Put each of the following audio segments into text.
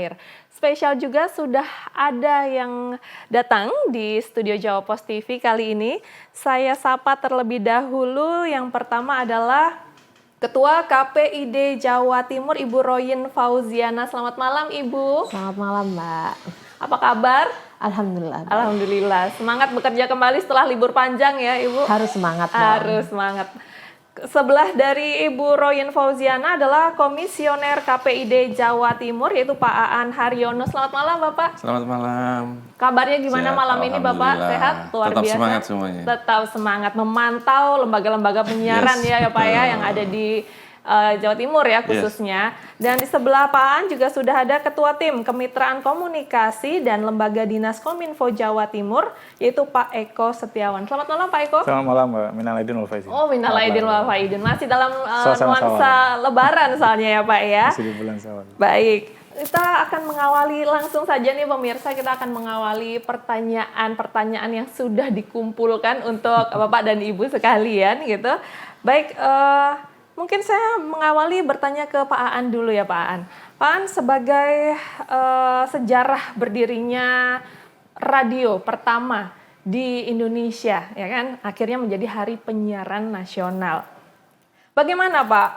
air. Spesial juga sudah ada yang datang di studio Jawa Pos TV kali ini. Saya sapa terlebih dahulu, yang pertama adalah Ketua KPID Jawa Timur, Ibu Royin Fauziana. Selamat malam, Ibu. Selamat malam, Mbak. Apa kabar? Alhamdulillah. Alhamdulillah. Semangat bekerja kembali setelah libur panjang ya, Ibu? Harus semangat dong. Harus semangat. Sebelah dari Ibu Royin Fauziana adalah Komisioner KPID Jawa Timur, yaitu Pak Aan Haryono. Selamat malam, Bapak. Selamat malam. Kabarnya gimana Sehat, malam ini, Bapak? Sehat? Luar Tetap biasa. semangat semuanya. Tetap semangat memantau lembaga-lembaga penyiaran ya Pak ya, yang ada di Jawa Timur ya khususnya. Dan di sebelah Pak Aan juga sudah ada Ketua Tim Kemitraan Komunikasi dan Lembaga Dinas Kominfo Jawa Timur, yaitu Pak Eko Setiawan. Selamat malam, Pak Eko. Selamat malam, Mbak. Minal aidin wal faizin. Oh, minal aidin wal faizin. Masih dalam Suasana nuansa Lebaran soalnya ya Pak ya. Masih di bulan Syawal. Baik. Kita akan mengawali langsung saja nih pemirsa, kita akan mengawali pertanyaan-pertanyaan yang sudah dikumpulkan untuk Bapak dan Ibu sekalian gitu. Baik, mungkin saya mengawali bertanya ke Pak Aan dulu ya Pak Aan. Pak Aan, sebagai sejarah berdirinya radio pertama di Indonesia, ya kan, akhirnya menjadi Hari Penyiaran Nasional. Bagaimana Pak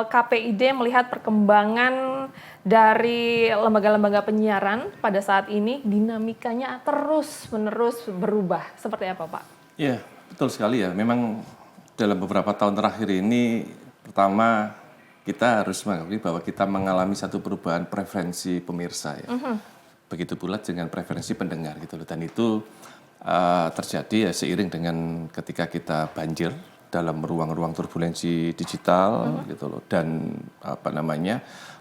KPID melihat perkembangan dari lembaga-lembaga penyiaran pada saat ini, dinamikanya terus-menerus berubah? Seperti apa Pak? Ya, betul sekali ya. Memang dalam beberapa tahun terakhir ini, pertama kita harus mengakui bahwa kita mengalami satu perubahan preferensi pemirsa ya. Begitu pula dengan preferensi pendengar gitu loh. Dan itu terjadi ya seiring dengan ketika kita banjir dalam ruang-ruang turbulensi digital gitu loh, dan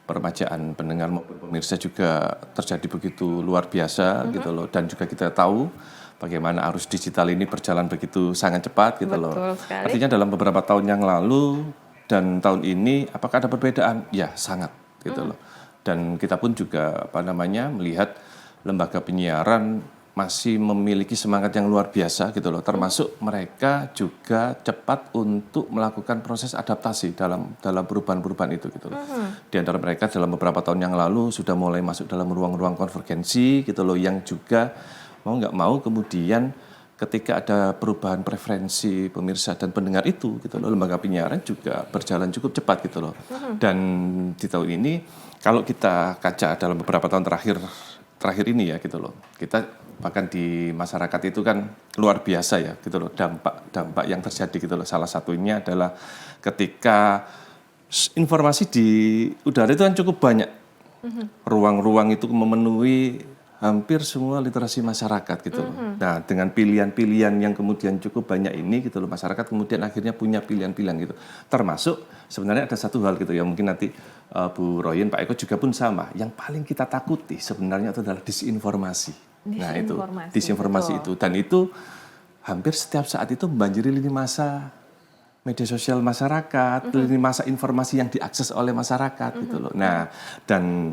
permajaan pendengar maupun pemirsa juga terjadi begitu luar biasa gitu loh, dan juga kita tahu bagaimana arus digital ini berjalan begitu sangat cepat gitu loh. Sekali. Artinya dalam beberapa tahun yang lalu dan tahun ini apakah ada perbedaan? Ya, sangat gitu loh. Dan kita pun juga melihat lembaga penyiaran masih memiliki semangat yang luar biasa gitu loh, termasuk mereka juga cepat untuk melakukan proses adaptasi dalam perubahan-perubahan itu gitu loh. Di antara mereka dalam beberapa tahun yang lalu sudah mulai masuk dalam ruang-ruang konvergensi gitu loh, yang juga mau nggak mau kemudian ketika ada perubahan preferensi pemirsa dan pendengar itu gitu loh, lembaga penyiaran juga berjalan cukup cepat gitu loh. Dan di tahun ini kalau kita kaca dalam beberapa tahun terakhir ini ya gitu loh, kita bahkan di masyarakat itu kan luar biasa ya gitu loh, dampak yang terjadi gitu loh. Salah satunya adalah ketika informasi di udara itu kan cukup banyak, ruang-ruang itu memenuhi hampir semua literasi masyarakat gitu loh. Nah, dengan pilihan-pilihan yang kemudian cukup banyak ini gitu loh, masyarakat kemudian akhirnya punya pilihan-pilihan gitu. Termasuk sebenarnya ada satu hal gitu ya, mungkin nanti Bu Royin, Pak Eko juga pun sama. Yang paling kita takuti sebenarnya itu adalah disinformasi. Nah itu, disinformasi itu. Dan itu hampir setiap saat itu membanjiri lini masa media sosial masyarakat, lini masa informasi yang diakses oleh masyarakat gitu loh. Nah, dan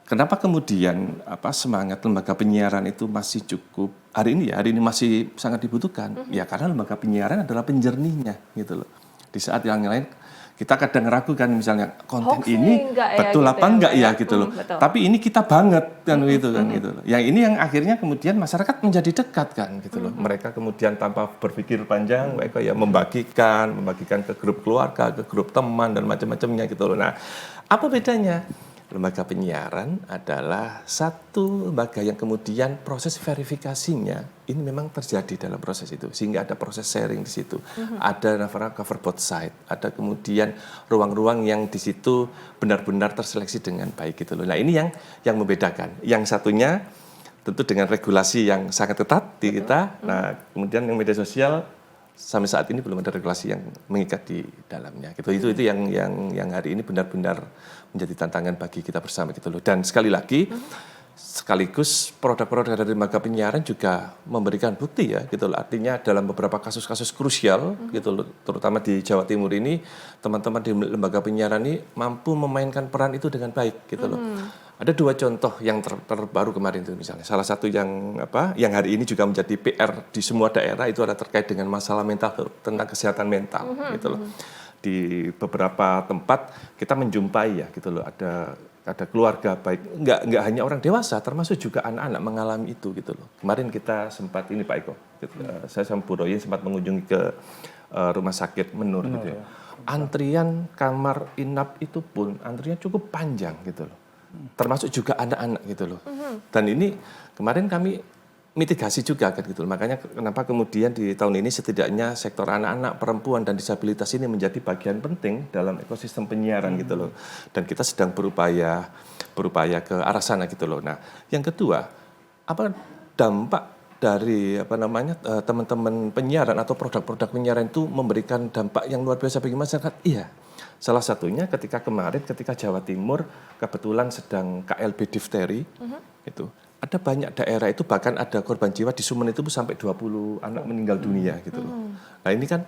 kenapa kemudian semangat lembaga penyiaran itu masih cukup hari ini masih sangat dibutuhkan? Ya karena lembaga penyiaran adalah penjernihnya gitu loh. Di saat yang lain kita kadang ragu kan, misalnya konten ini betul apa enggak ya gitu loh. Tapi ini kita banget kan gitu kan gitu loh. Yang ini yang akhirnya kemudian masyarakat menjadi dekat kan gitu loh. Mereka kemudian tanpa berpikir panjang mereka ya membagikan ke grup keluarga, ke grup teman dan macam-macamnya gitu loh. Nah, apa bedanya? Lembaga penyiaran adalah satu lembaga yang kemudian proses verifikasinya ini memang terjadi dalam proses itu, sehingga ada proses sharing di situ, ada cover both side, ada kemudian ruang-ruang yang di situ benar-benar terseleksi dengan baik gitu loh. Nah ini yang membedakan. Yang satunya tentu dengan regulasi yang sangat ketat di kita. Nah kemudian yang media sosial sampai saat ini belum ada regulasi yang mengikat di dalamnya gitu. Itu yang hari ini benar-benar menjadi tantangan bagi kita bersama gitu loh. Dan sekali lagi sekaligus produk-produk dari lembaga penyiaran juga memberikan bukti ya gitu loh. Artinya dalam beberapa kasus-kasus krusial gitu loh, terutama di Jawa Timur ini, teman-teman di lembaga penyiaran ini mampu memainkan peran itu dengan baik gitu loh. Ada dua contoh yang terbaru kemarin itu misalnya. Salah satu yang hari ini juga menjadi PR di semua daerah itu adalah terkait dengan masalah mental health, tentang kesehatan mental gitu loh. Di beberapa tempat kita menjumpai ya gitu loh, ada ada keluarga baik, nggak hanya orang dewasa, termasuk juga anak-anak mengalami itu gitu loh. Kemarin kita sempat ini Pak Eko, saya sama Bu Royin sempat mengunjungi ke rumah sakit Menur gitu ya. Antrian kamar inap itu pun antrian cukup panjang gitu loh. Termasuk juga anak-anak gitu loh. Dan ini kemarin kami mitigasi juga kan gitu. Makanya kenapa kemudian di tahun ini setidaknya sektor anak-anak, perempuan dan disabilitas ini menjadi bagian penting dalam ekosistem penyiaran gitu loh. Dan kita sedang berupaya ke arah sana gitu loh. Nah, yang kedua, apa dampak dari teman-teman penyiaran atau produk-produk penyiaran itu memberikan dampak yang luar biasa bagi masyarakat? Iya. Salah satunya ketika Jawa Timur kebetulan sedang KLB difteri itu. Ada banyak daerah itu bahkan ada korban jiwa di Sumen itu sampai 20 anak meninggal dunia gitu loh. Nah ini kan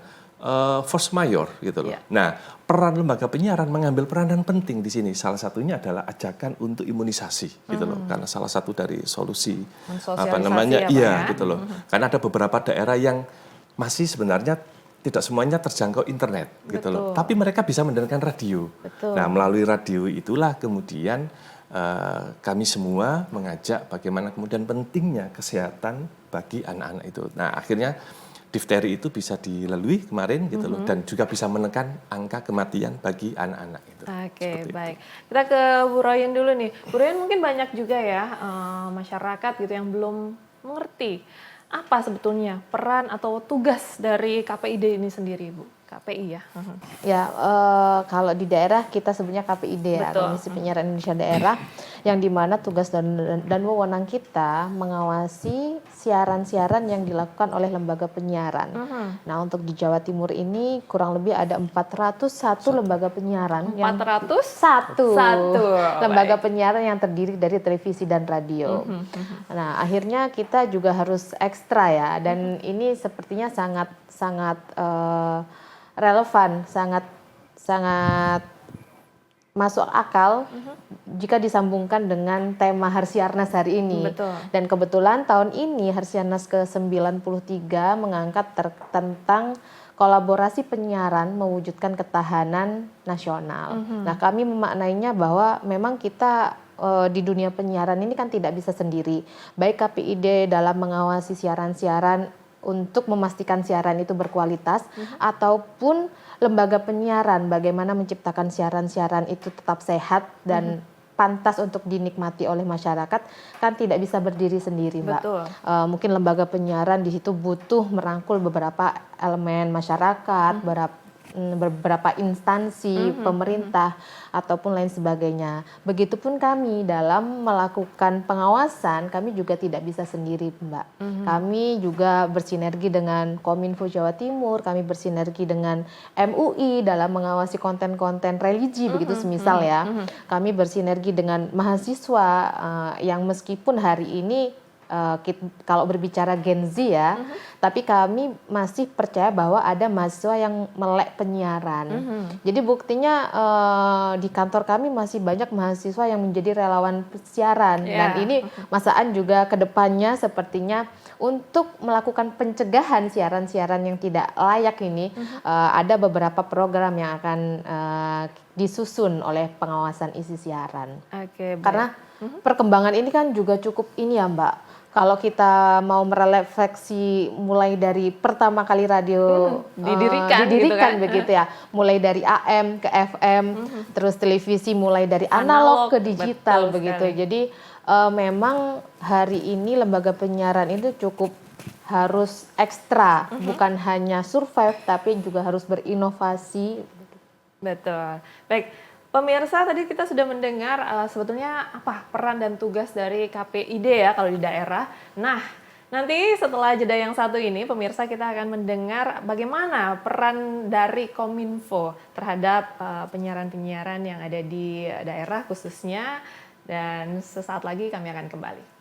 force majeure gitu loh. Nah peran lembaga penyiaran mengambil peranan penting di sini. Salah satunya adalah ajakan untuk imunisasi gitu loh. Karena salah satu dari solusi gitu loh. Karena ada beberapa daerah yang masih sebenarnya tidak semuanya terjangkau internet gitu loh. Tapi mereka bisa mendengarkan radio. Nah melalui radio itulah kemudian kami semua mengajak bagaimana kemudian pentingnya kesehatan bagi anak-anak itu. Nah, akhirnya difteri itu bisa dilalui kemarin gitu loh dan juga bisa menekan angka kematian bagi anak-anak itu. Oke, baik. Kita ke Bu Royin dulu nih. Bu Royin mungkin banyak juga ya masyarakat gitu yang belum mengerti apa sebetulnya peran atau tugas dari KPID ini sendiri, Bu. KPI ya. Ya, kalau di daerah kita sebutnya KPID ya, Komisi Penyiaran Indonesia Daerah, yang dimana tugas dan wewenang kita mengawasi siaran-siaran yang dilakukan oleh lembaga penyiaran. Nah, untuk di Jawa Timur ini kurang lebih ada 401 lembaga penyiaran. 401 lembaga penyiaran yang terdiri dari televisi dan radio. Nah, akhirnya kita juga harus ekstra ya, dan ini sepertinya sangat relevan, sangat masuk akal jika disambungkan dengan tema Harsiarnas hari ini. Dan kebetulan tahun ini Harsiarnas ke-93 mengangkat tentang kolaborasi penyiaran mewujudkan ketahanan nasional. Nah, kami memaknainya bahwa memang kita di dunia penyiaran ini kan tidak bisa sendiri. Baik KPID dalam mengawasi siaran-siaran untuk memastikan siaran itu berkualitas, ataupun lembaga penyiaran bagaimana menciptakan siaran-siaran itu tetap sehat dan pantas untuk dinikmati oleh masyarakat, kan tidak bisa berdiri sendiri, Mbak. Mungkin lembaga penyiaran di situ butuh merangkul beberapa elemen masyarakat, beberapa instansi pemerintah ataupun lain sebagainya. Begitupun kami dalam melakukan pengawasan, kami juga tidak bisa sendiri, Mbak. Kami juga bersinergi dengan Kominfo Jawa Timur, kami bersinergi dengan MUI dalam mengawasi konten-konten religi, begitu semisal ya. Kami bersinergi dengan mahasiswa yang meskipun hari ini kalau berbicara Gen Z ya, tapi kami masih percaya bahwa ada mahasiswa yang melek penyiaran. Jadi buktinya di kantor kami masih banyak mahasiswa yang menjadi relawan siaran. Dan ini Masaan juga kedepannya sepertinya untuk melakukan pencegahan siaran-siaran yang tidak layak ini, ada beberapa program yang akan disusun oleh pengawasan isi siaran. Karena perkembangan ini kan juga cukup ini ya, Mbak. Kalau kita mau merefleksi mulai dari pertama kali radio didirikan gitu kan? Begitu ya, mulai dari AM ke FM, terus televisi mulai dari analog ke digital begitu. Jadi memang hari ini lembaga penyiaran itu cukup harus ekstra, bukan hanya survive tapi juga harus berinovasi. Betul. Baik. Pemirsa, tadi kita sudah mendengar sebetulnya apa peran dan tugas dari KPID ya kalau di daerah. Nah, nanti setelah jeda yang satu ini, pemirsa kita akan mendengar bagaimana peran dari Kominfo terhadap penyiaran-penyiaran yang ada di daerah khususnya. Dan sesaat lagi kami akan kembali.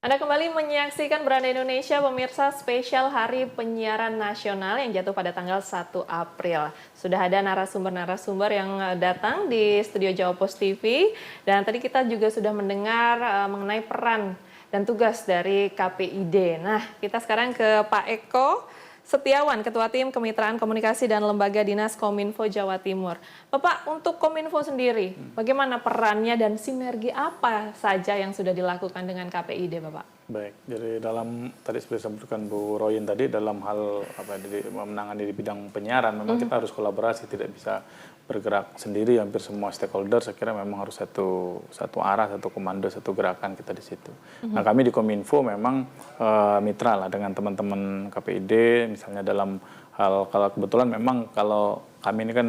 Anda kembali menyaksikan Beranda Indonesia, pemirsa, spesial Hari Penyiaran Nasional yang jatuh pada tanggal 1 April. Sudah ada narasumber-narasumber yang datang di studio Jawa Post TV, dan tadi kita juga sudah mendengar mengenai peran dan tugas dari KPID. Nah, kita sekarang ke Pak Eko Setiawan, Ketua Tim Kemitraan Komunikasi dan Lembaga Dinas Kominfo Jawa Timur. Bapak, untuk Kominfo sendiri, bagaimana perannya dan sinergi apa saja yang sudah dilakukan dengan KPID, Bapak? Baik, jadi dalam tadi seperti disebutkan Bu Royin tadi, dalam hal menangani di bidang penyiaran, memang kita harus kolaborasi, tidak bisa bergerak sendiri. Hampir semua stakeholder saya kira memang harus satu arah, satu komando, satu gerakan kita di situ. Nah, kami di Kominfo memang mitra lah dengan teman-teman KPID, misalnya dalam hal, kalau kebetulan memang kalau kami ini kan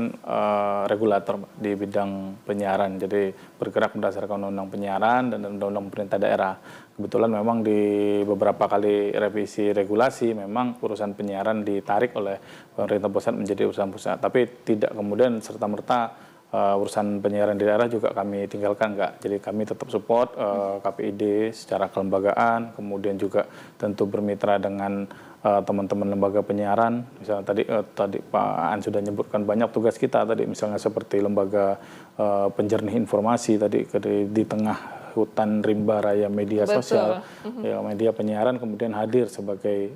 regulator di bidang penyiaran, jadi bergerak berdasarkan undang-undang penyiaran dan undang-undang pemerintah daerah. Kebetulan memang di beberapa kali revisi regulasi memang urusan penyiaran ditarik oleh pemerintah pusat menjadi urusan pusat, tapi tidak kemudian serta-merta urusan penyiaran di daerah juga kami tinggalkan, enggak. Jadi kami tetap support KPID secara kelembagaan, kemudian juga tentu bermitra dengan teman-teman lembaga penyiaran. Misalnya tadi Pak An sudah menyebutkan banyak tugas kita tadi, misalnya seperti lembaga penjernih informasi tadi di tengah hutan rimba raya media sosial, ya, media penyiaran kemudian hadir sebagai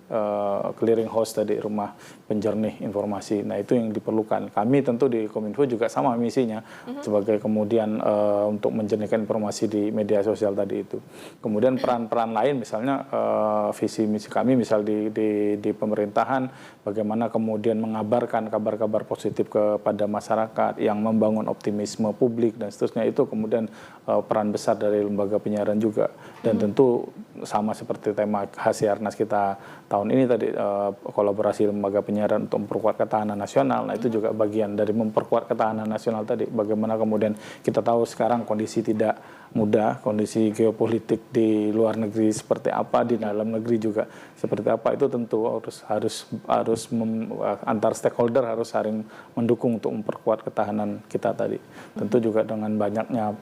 clearing house tadi, rumah penjernih informasi. Nah, itu yang diperlukan. Kami tentu di Kominfo juga sama misinya sebagai kemudian untuk menjernihkan informasi di media sosial tadi itu. Kemudian peran-peran lain misalnya visi misi kami misal di pemerintahan, bagaimana kemudian mengabarkan kabar-kabar positif kepada masyarakat yang membangun optimisme publik dan seterusnya, itu kemudian peran besar dari lembaga penyiaran juga. Dan tentu sama seperti tema Harsiarnas kita tahun ini tadi, kolaborasi lembaga penyiaran untuk memperkuat ketahanan nasional. Nah, itu juga bagian dari memperkuat ketahanan nasional tadi. Bagaimana kemudian kita tahu sekarang kondisi tidak mudah, kondisi geopolitik di luar negeri seperti apa, di dalam negeri juga seperti apa, itu tentu harus antar stakeholder harus saling mendukung untuk memperkuat ketahanan kita tadi. Tentu juga dengan banyaknya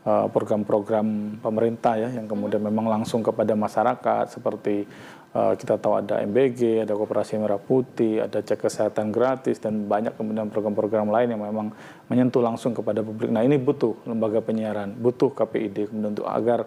program-program pemerintah ya yang kemudian memang langsung kepada masyarakat, seperti kita tahu ada MBG, ada Koperasi Merah Putih, ada cek kesehatan gratis, dan banyak kemudian program-program lain yang memang menyentuh langsung kepada publik. Nah, ini butuh lembaga penyiaran, butuh KPID kemudian untuk agar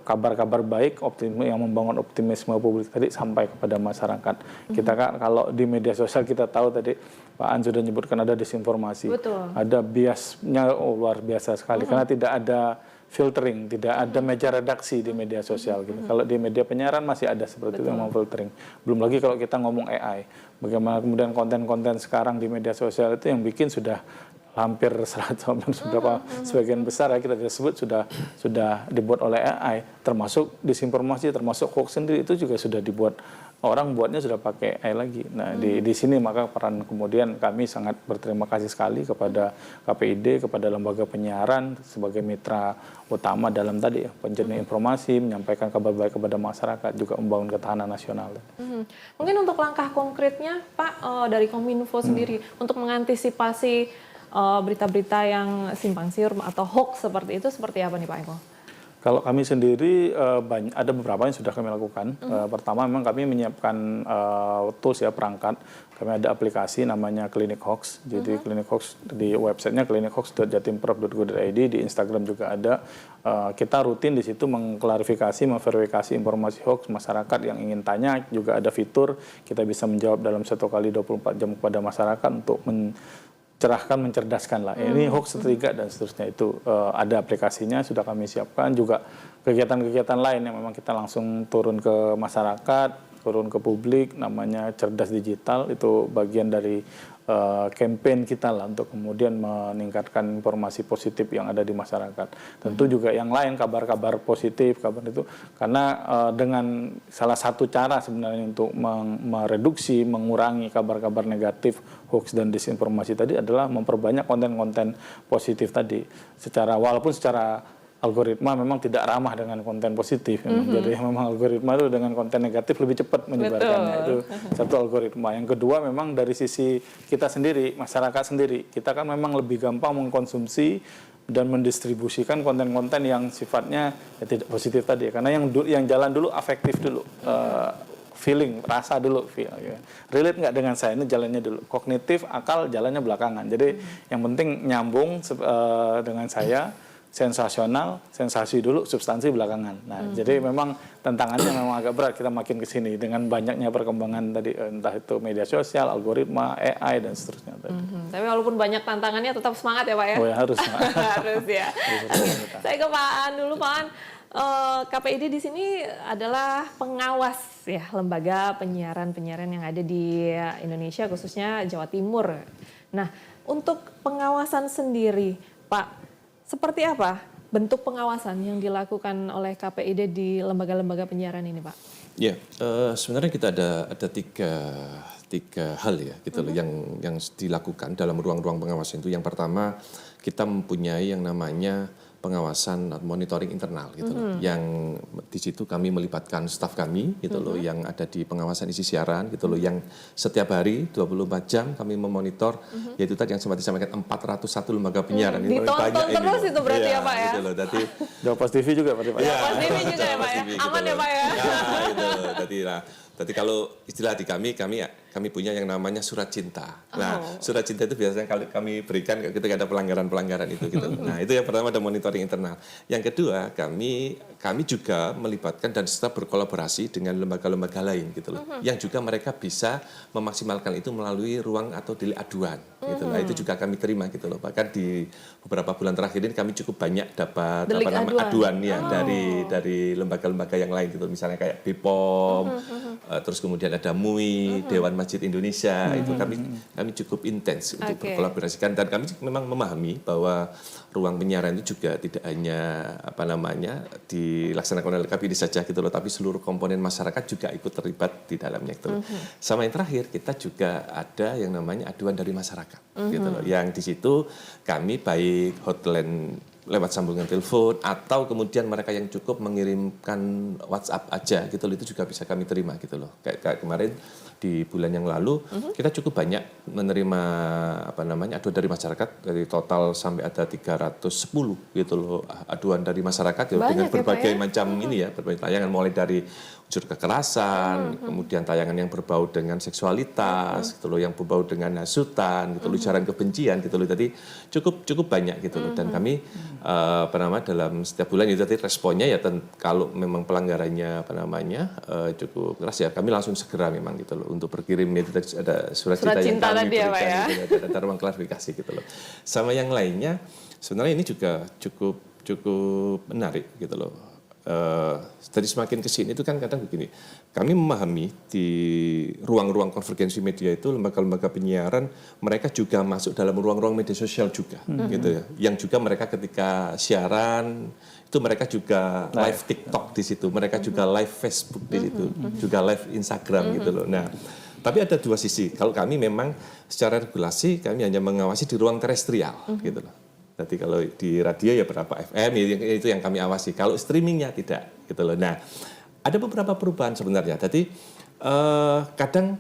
kabar-kabar baik, yang membangun optimisme publik tadi sampai kepada masyarakat. Kita kan kalau di media sosial kita tahu tadi Pak An sudah menyebutkan ada disinformasi, ada biasnya luar biasa sekali karena tidak ada filtering, tidak ada meja redaksi di media sosial gitu. Kalau di media penyiaran masih ada seperti itu memang filtering. Belum lagi kalau kita ngomong AI, bagaimana kemudian konten-konten sekarang di media sosial itu yang bikin sudah hampir 100, sebagian besar ya kita sebut sudah dibuat oleh AI, termasuk disinformasi, termasuk hoax sendiri itu juga sudah dibuat, orang buatnya sudah pakai AI lagi. Nah, di sini maka peran kemudian kami sangat berterima kasih sekali kepada KPID, kepada lembaga penyiaran sebagai mitra utama dalam tadi ya, penjernih informasi, menyampaikan kabar baik kepada masyarakat, juga membangun ketahanan nasional. Mungkin untuk langkah konkretnya Pak dari Kominfo sendiri untuk mengantisipasi berita-berita yang simpang siur atau hoax seperti itu, seperti apa nih Pak Eko? Kalau kami sendiri ada beberapa yang sudah kami lakukan. Pertama memang kami menyiapkan tools ya, perangkat. Kami ada aplikasi namanya Klinik Hoax. Jadi Klinik Hoax di websitenya klinikhoax.jatimprov.go.id, di Instagram juga ada. Kita rutin di situ mengklarifikasi, memverifikasi informasi hoax masyarakat yang ingin tanya. Juga ada fitur kita bisa menjawab dalam 1 kali 24 jam kepada masyarakat untuk cerahkan, mencerdaskan lah. Ini hoax ketiga dan seterusnya itu ada aplikasinya, sudah kami siapkan. Juga kegiatan-kegiatan lain yang memang kita langsung turun ke masyarakat, turun ke publik, namanya Cerdas Digital, itu bagian dari campaign kita lah untuk kemudian meningkatkan informasi positif yang ada di masyarakat. Tentu juga yang lain, kabar-kabar positif, kabar itu, karena dengan salah satu cara sebenarnya untuk mereduksi, mengurangi kabar-kabar negatif, hoax dan disinformasi tadi adalah memperbanyak konten-konten positif tadi. Walaupun secara algoritma memang tidak ramah dengan konten positif. Jadi memang algoritma itu dengan konten negatif lebih cepat menyebarkannya. Itu satu algoritma. Yang kedua memang dari sisi kita sendiri, masyarakat sendiri, kita kan memang lebih gampang mengkonsumsi dan mendistribusikan konten-konten yang sifatnya ya tidak positif tadi. Karena yang jalan dulu afektif dulu, feeling, rasa dulu, ya. Relate nggak dengan saya, ini jalannya dulu. Kognitif, akal jalannya belakangan. Jadi yang penting nyambung dengan saya. Sensasional, sensasi dulu, substansi belakangan. Nah, jadi memang tantangannya memang agak berat kita makin ke sini dengan banyaknya perkembangan tadi, entah itu media sosial, algoritma, AI dan seterusnya tadi. Tapi walaupun banyak tantangannya tetap semangat ya Pak ya? Oh ya harus. Harus ya. Saya ke Pak Aan dulu, Pak Aan. KPID di sini adalah pengawas ya lembaga penyiaran yang ada di Indonesia, khususnya Jawa Timur. Nah, untuk pengawasan sendiri, Pak, seperti apa bentuk pengawasan yang dilakukan oleh KPID di lembaga-lembaga penyiaran ini, Pak? Ya, sebenarnya kita ada tiga hal ya gitu loh yang dilakukan dalam ruang-ruang pengawasan itu. Yang pertama, kita mempunyai yang namanya pengawasan monitoring internal gitu loh. Yang di situ kami melibatkan staf kami gitu loh yang ada di pengawasan isi siaran gitu loh, yang setiap hari 24 jam kami memonitor, yaitu tadi yang sempat disampaikan 401 lembaga penyiaran. Ini ditonton banyak terus ini, itu berarti ya Pak ya? Gitu loh. Jadi Jawaban TV juga Pak. Jawaban TV juga ya Pak ya? Aman ya Pak ya? Ya, Jadi kalau istilah di kami punya yang namanya surat cinta. Nah, surat cinta itu biasanya kalau kami berikan ketika ada pelanggaran itu gitu. Nah, itu yang pertama, ada monitoring internal. Yang kedua, kami juga melibatkan dan tetap berkolaborasi dengan lembaga-lembaga lain gitu loh. Yang juga mereka bisa memaksimalkan itu melalui ruang atau delik aduan gitu. Nah, itu juga kami terima gitu loh. Bahkan di beberapa bulan terakhir ini kami cukup banyak dapat aduan ya dari lembaga-lembaga yang lain gitu. Misalnya kayak BPOM, terus kemudian ada MUI, Dewan Masjid Indonesia, itu kami cukup intens untuk berkolaborasikan, dan kami memang memahami bahwa ruang penyiaran itu juga tidak hanya dilaksanakan oleh KPID saja gitu loh, tapi seluruh komponen masyarakat juga ikut terlibat di dalamnya gitu. Sama yang terakhir, kita juga ada yang namanya aduan dari masyarakat gitu loh, yang di situ kami baik hotline lewat sambungan telepon atau kemudian mereka yang cukup mengirimkan WhatsApp aja gitu loh, itu juga bisa kami terima gitu loh. Kayak kemarin di bulan yang lalu kita cukup banyak menerima aduan dari masyarakat, dari total sampai ada 310 gitu loh aduan dari masyarakat ya, dengan berbagai macam ini ya, berbagai tayangan, mulai dari unsur kekerasan, kemudian tayangan yang berbau dengan seksualitas gitu loh, yang berbau dengan hasutan gitu loh, ujaran kebencian gitu loh. Tadi cukup banyak gitu loh, dan kami dalam setiap bulan itu tadi responnya ya, kalau memang pelanggarannya cukup keras ya, kami langsung segera memang gitu loh untuk berkirim. Itu tadi ada surat cinta yang kami berikan gitu, ada ruang klarifikasi gitu loh. Sama yang lainnya sebenarnya ini juga cukup menarik gitu loh. Tadi semakin kesini itu kan kadang begini, kami memahami di ruang-ruang konvergensi media itu lembaga-lembaga penyiaran mereka juga masuk dalam ruang-ruang media sosial juga gitu ya, yang juga mereka ketika siaran itu mereka juga live TikTok di situ, mereka juga live Facebook di situ, juga live Instagram gitu loh. Nah, tapi ada dua sisi. Kalau kami memang secara regulasi kami hanya mengawasi di ruang terestrial gitu loh. Jadi kalau di radio ya berapa FM, itu yang kami awasi. Kalau streamingnya tidak, gitu loh. Nah, ada beberapa perubahan sebenarnya. Jadi kadang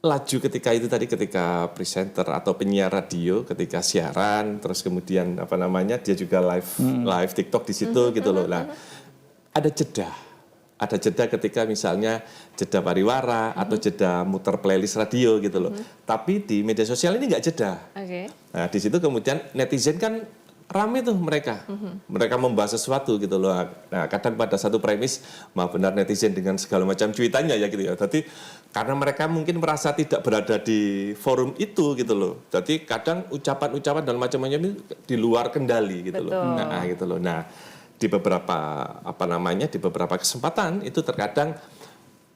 laju ketika presenter atau penyiar radio ketika siaran, terus kemudian dia juga live TikTok di situ gitu loh. Nah, ada jeda ketika misalnya jeda pariwara atau jeda muter playlist radio gitu loh. Tapi di media sosial ini nggak jeda. Nah, di situ kemudian netizen kan rame tuh mereka membahas sesuatu gitu loh. Nah, kadang pada satu premis, maaf benar netizen dengan segala macam cuitannya ya gitu ya. Jadi karena mereka mungkin merasa tidak berada di forum itu gitu loh. Jadi kadang ucapan-ucapan dan macam-macam itu di luar kendali gitu loh. Nah, gitu loh. Nah, di beberapa kesempatan itu terkadang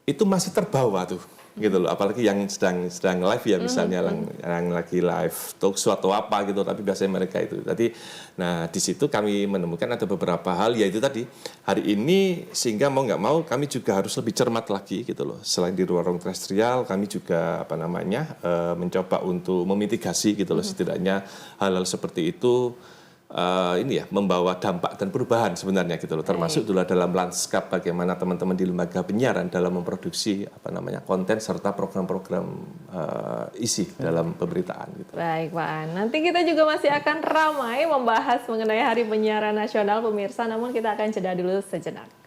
itu masih terbawa tuh gitu loh, apalagi yang sedang live ya, misalnya yang lagi live talk show atau apa gitu, tapi biasanya mereka itu tadi. Nah, di situ kami menemukan ada beberapa hal, yaitu tadi hari ini, sehingga mau nggak mau kami juga harus lebih cermat lagi gitu loh. Selain di ruang terestrial, kami juga mencoba untuk memitigasi gitu loh, setidaknya hal-hal seperti itu ini ya membawa dampak dan perubahan sebenarnya gitu loh. Termasuk dulu dalam lanskap bagaimana teman-teman di lembaga penyiaran dalam memproduksi konten serta program-program isi dalam pemberitaan gitu. Baik Pak An, nanti kita juga masih akan ramai membahas mengenai Hari Penyiaran Nasional pemirsa, namun kita akan jeda dulu sejenak.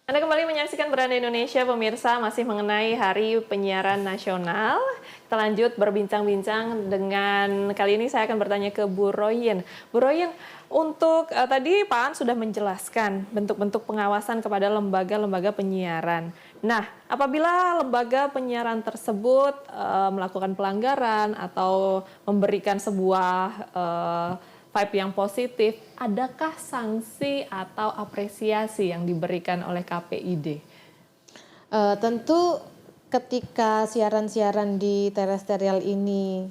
Anda kembali menyaksikan Beranda Indonesia, pemirsa, masih mengenai Hari Penyiaran Nasional. Kita lanjut berbincang-bincang dengan, kali ini saya akan bertanya ke Bu Royin. Bu Royin, untuk tadi Pak An sudah menjelaskan bentuk-bentuk pengawasan kepada lembaga-lembaga penyiaran. Nah, apabila lembaga penyiaran tersebut melakukan pelanggaran atau memberikan sebuah vibe yang positif, adakah sanksi atau apresiasi yang diberikan oleh KPID? Tentu ketika siaran-siaran di terestrial ini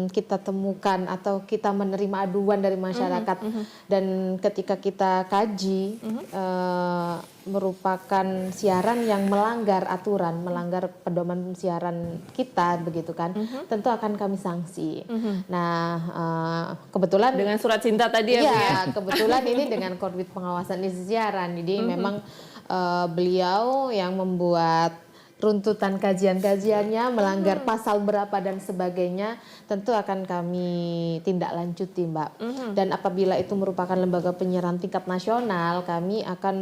kita temukan atau kita menerima aduan dari masyarakat dan ketika kita kaji merupakan siaran yang melanggar aturan, melanggar pedoman siaran kita begitu kan, tentu akan kami sanksi. Nah, kebetulan dengan surat cinta tadi ya, Bu ya? Kebetulan ini dengan Korbit Pengawasan Isi Siaran, jadi memang beliau yang membuat runtutan kajian-kajiannya, melanggar pasal berapa dan sebagainya, tentu akan kami tindak lanjuti, Mbak. Dan apabila itu merupakan lembaga penyiaran tingkat nasional, kami akan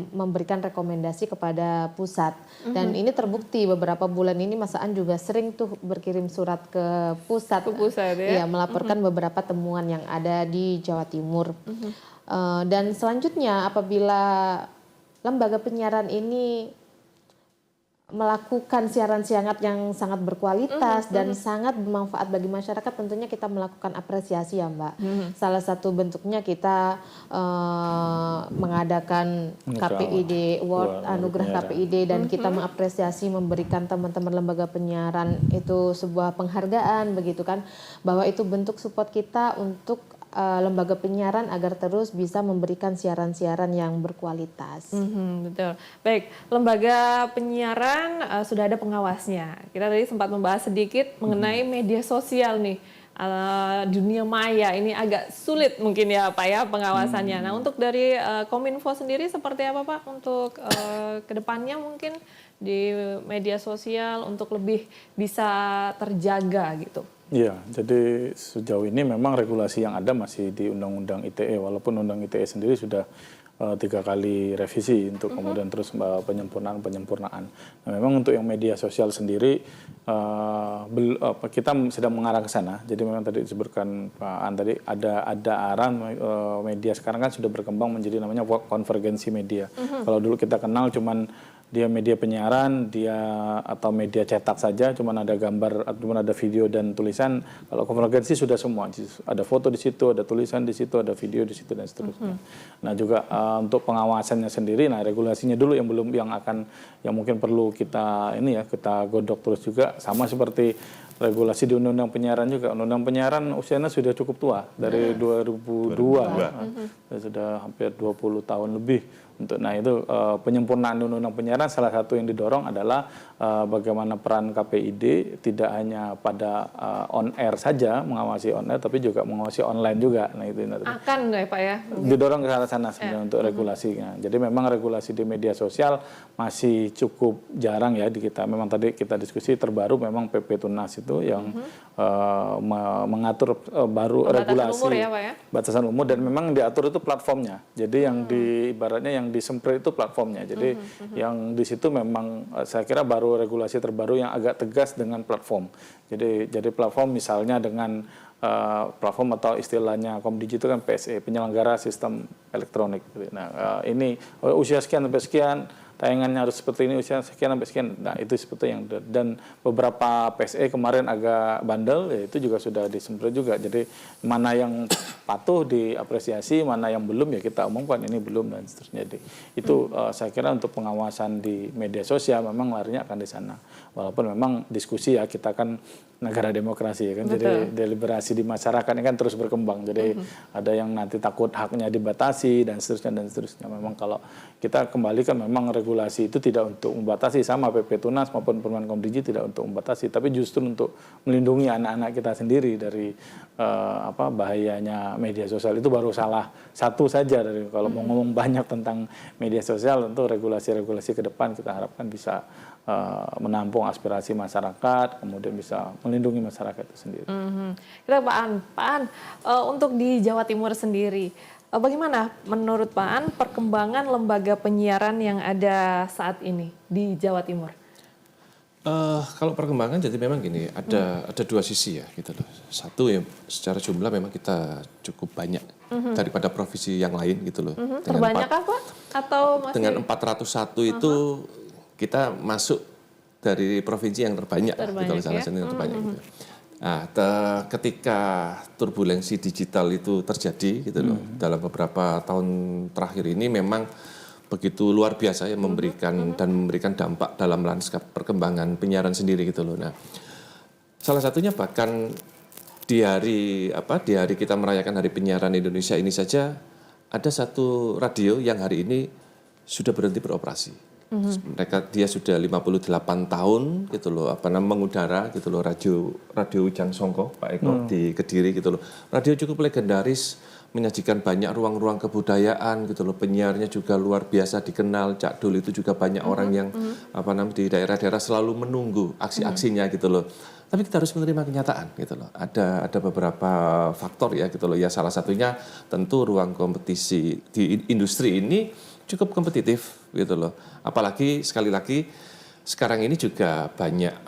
memberikan rekomendasi kepada pusat. Dan ini terbukti beberapa bulan ini Mas Aan juga sering tuh berkirim surat ke pusat. Ke pusat ya? Iya, melaporkan beberapa temuan yang ada di Jawa Timur. Dan selanjutnya apabila lembaga penyiaran ini melakukan siaran-siaran yang sangat berkualitas dan sangat bermanfaat bagi masyarakat, tentunya kita melakukan apresiasi ya Mbak. Salah satu bentuknya kita mengadakan KPID Award, anugerah KPID, dan kita mengapresiasi, memberikan teman-teman lembaga penyiaran itu sebuah penghargaan begitu kan, bahwa itu bentuk support kita untuk lembaga penyiaran agar terus bisa memberikan siaran-siaran yang berkualitas. Betul. Baik, lembaga penyiaran sudah ada pengawasnya. Kita tadi sempat membahas sedikit mengenai media sosial nih. Dunia maya ini agak sulit mungkin ya Pak ya pengawasannya. Nah, untuk dari Kominfo sendiri seperti apa Pak untuk kedepannya mungkin di media sosial untuk lebih bisa terjaga gitu? Iya, jadi sejauh ini memang regulasi yang ada masih di Undang-Undang ITE, walaupun Undang ITE sendiri sudah 3 kali revisi untuk kemudian terus penyempurnaan. Nah, memang untuk yang media sosial sendiri kita sedang mengarah ke sana. Jadi memang tadi disebutkan Pak An tadi ada arah media sekarang kan sudah berkembang menjadi namanya konvergensi media. Kalau dulu kita kenal cuman dia media penyiaran, dia atau media cetak saja, cuman ada gambar, cuman ada video dan tulisan. Kalau konvergensi sudah semua, ada foto di situ, ada tulisan di situ, ada video di situ dan seterusnya. Nah juga untuk pengawasannya sendiri, nah regulasinya dulu yang mungkin perlu kita kita godok terus juga, sama seperti regulasi di Undang-Undang Penyiaran juga. Undang-Undang Penyiaran usianya sudah cukup tua, dari 2002. Sudah hampir 20 tahun lebih. Nah itu penyempurnaan Undang-Undang Penyiaran, salah satu yang didorong adalah bagaimana peran KPID tidak hanya pada on air saja, mengawasi on air, tapi juga mengawasi online juga. Nah itu akan ya Pak ya didorong ke arah sana sebenarnya untuk regulasinya. Jadi memang regulasi di media sosial masih cukup jarang ya di kita. Memang tadi kita diskusi terbaru memang PP Tunas itu yang mengatur baru regulasi umur ya, Pak, ya? Batasan umur, dan memang diatur itu platformnya. Jadi yang ibaratnya yang disemprit itu platformnya. Jadi yang di situ memang saya kira baru regulasi terbaru yang agak tegas dengan platform. Jadi platform misalnya dengan platform atau istilahnya Komdigi itu kan PSE, penyelenggara sistem elektronik. Nah ini usia sekian sampai sekian tayangannya harus seperti ini usia sekian sampai sekian. Nah itu seperti yang dan beberapa PSE kemarin agak bandel, ya itu juga sudah disemprit juga. Jadi mana yang patuh diapresiasi, mana yang belum ya kita umumkan ini belum dan seterusnya. Jadi itu saya kira untuk pengawasan di media sosial memang larinya akan di sana. Walaupun memang diskusi ya, kita kan negara demokrasi ya kan. Betul. Jadi deliberasi di masyarakat ini kan terus berkembang. Jadi ada yang nanti takut haknya dibatasi dan seterusnya dan seterusnya. Memang kalau kita kembali kan memang regulasi itu tidak untuk membatasi, sama PP Tunas maupun Permen Komdigi tidak untuk membatasi, tapi justru untuk melindungi anak-anak kita sendiri dari bahayanya media sosial. Itu baru salah satu saja dari kalau mau ngomong banyak tentang media sosial. Tentu regulasi-regulasi ke depan kita harapkan bisa menampung aspirasi masyarakat, kemudian bisa melindungi masyarakat itu sendiri. Kita Pak An, untuk di Jawa Timur sendiri, bagaimana menurut Pak An perkembangan lembaga penyiaran yang ada saat ini di Jawa Timur? Kalau perkembangan jadi memang gini, ada dua sisi ya gitu loh. Satu ya secara jumlah memang kita cukup banyak daripada provinsi yang lain gitu loh. Terbanyak apa? Atau masih? Dengan 401 itu kita masuk dari provinsi yang terbanyak gitu loh, salah satu yang terbanyak gitu. Nah, ketika turbulensi digital itu terjadi gitu loh, dalam beberapa tahun terakhir ini memang begitu luar biasa ya memberikan dampak dalam lanskap perkembangan penyiaran sendiri gitu loh. Nah, salah satunya bahkan di hari kita merayakan Hari Penyiaran Indonesia ini saja ada satu radio yang hari ini sudah berhenti beroperasi. Dia sudah 58 tahun gitu loh, mengudara gitu loh, radio Ujang Songko Pak Eko di Kediri gitu loh. Radio cukup legendaris, menyajikan banyak ruang-ruang kebudayaan gitu loh. Penyiarnya juga luar biasa dikenal. Cak Dul itu juga banyak orang yang di daerah-daerah selalu menunggu aksi-aksinya gitu loh. Tapi kita harus menerima kenyataan gitu loh. Ada beberapa faktor ya gitu loh. Ya salah satunya tentu ruang kompetisi di industri ini cukup kompetitif gitu loh. Apalagi sekali lagi sekarang ini juga banyak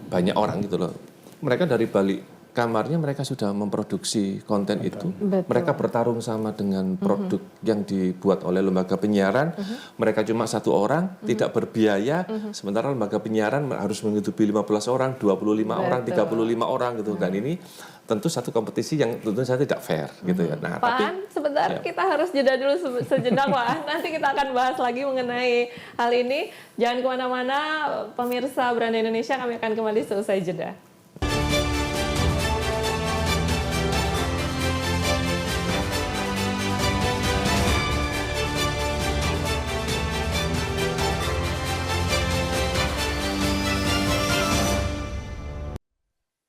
banyak orang gitu loh. Mereka dari balik kamarnya mereka sudah memproduksi konten itu. Betul. Mereka bertarung sama dengan produk yang dibuat oleh lembaga penyiaran. Mereka cuma satu orang, tidak berbiaya. Sementara lembaga penyiaran harus menghidupi 15 orang, 25 orang, 35 orang gitu. Dan ini tentu satu kompetisi yang tentu saja tidak fair gitu ya. Nah, Pak An, sebentar kita harus jeda dulu sejenak Pak An. Nanti kita akan bahas lagi mengenai hal ini. Jangan kemana-mana, pemirsa Beranda Indonesia, kami akan kembali seusai jeda.